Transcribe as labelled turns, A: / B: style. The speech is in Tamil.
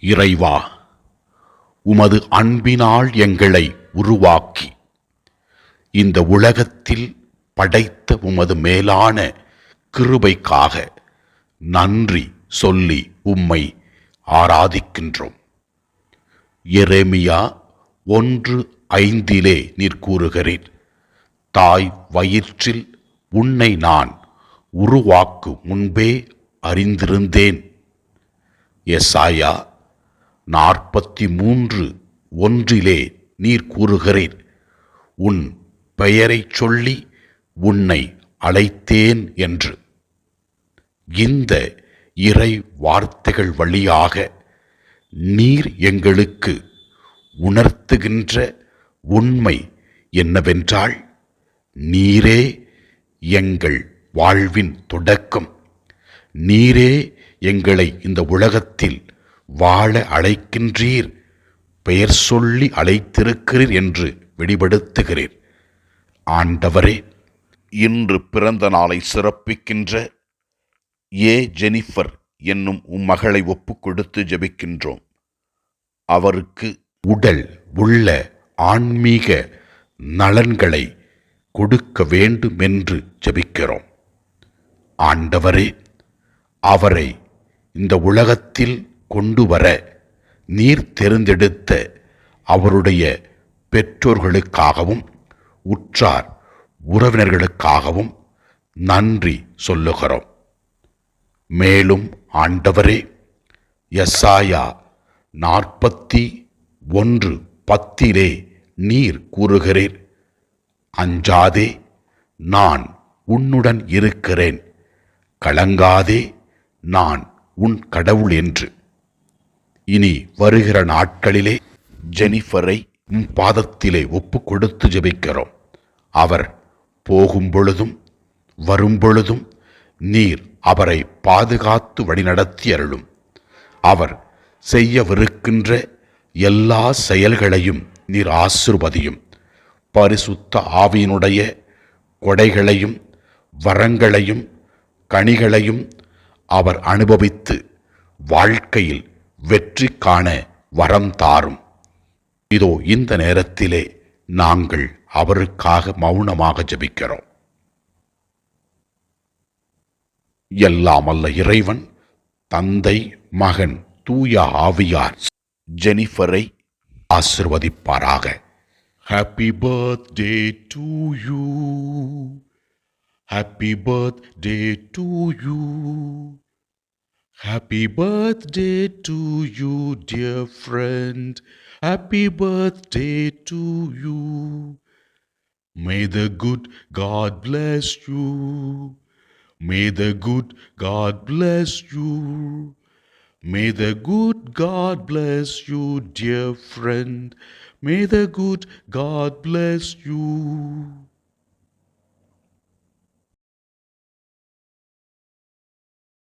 A: இறைவா, உமது அன்பினால் எங்களை உருவாக்கி இந்த உலகத்தில் படைத்த உமது மேலான கிருபைக்காக நன்றி சொல்லி உம்மை ஆராதிக்கின்றோம். எரேமியா 1:5 நீர் கூறுகிறீர், தாய் வயிற்றில் உன்னை நான் உருவாக்கு முன்பே அறிந்திருந்தேன். எசாயா 43:1 நீர் கூறுகிறீர், உன் பெயரைச் சொல்லி உன்னை அழைத்தேன் என்று. இந்த இறை வார்த்தைகள் வழியாக நீர் எங்களுக்கு உணர்த்துகின்ற உண்மை என்னவென்றால், நீரே எங்கள் வாழ்வின் தொடக்கம், நீரே எங்களை இந்த உலகத்தில் வாழ அழைக்கின்றீர், பெயர் சொல்லி அழைத்திருக்கிறீர் என்று வெளிப்படுத்துகிறீர். ஆண்டவரே, இன்று பிறந்த நாளை சிறப்பிக்கின்ற ஜெனிஃபர் என்னும் மகளை ஒப்புக் கொடுத்து ஜெபிக்கின்றோம். அவருக்கு உடல் உள்ள ஆன்மீக நலன்களை கொடுக்க வேண்டுமென்று ஜெபிக்கிறோம். ஆண்டவரே, அவரை இந்த உலகத்தில் கொண்டு வர நீர் தேர்ந்தெடுத்த அவருடைய பெற்றோர்களுக்காகவும் உற்றார் உறவினர்களுக்காகவும் நன்றி சொல்லுகிறோம். மேலும் ஆண்டவரே, எசாயா 41:10 நீர் கூறுகிறீர், அஞ்சாதே, நான் உன்னுடன் இருக்கிறேன், கலங்காதே, நான் உன் கடவுள் என்று. இனி வருகிற நாட்களிலே ஜெனிஃபரை உம் பாதத்திலே ஒப்பு கொடுத்து ஜெபிக்கிறோம். அவர் போகும் பொழுதும் வரும் பொழுதும் நீர் அவரை பாதுகாத்து வழிநடத்தி அருளும். அவர் செய்யவிருக்கின்ற எல்லா செயல்களையும் நீர் ஆசீர்வதியும். பரிசுத்த ஆவியினுடைய கொடைகளையும் வரங்களையும் கனிகளையும் அவர் அனுபவித்து வாழ்க்கையில் வெற்றி காண வரம் தாரும். இதோ இந்த நேரத்திலே நாங்கள் அவருக்காக மௌனமாக ஜெபிக்கிறோம். எல்லாம் அல்ல இறைவன், தந்தை, மகன், தூய ஆவியார் ஜெனிஃபரை ஆசிர்வதிப்பாராக. Happy birthday to you. Happy birthday to you. Happy birthday to you, dear friend. Happy birthday to you. May the good God bless you. May the good God bless you. May the good God bless you, dear friend. May the good God bless you.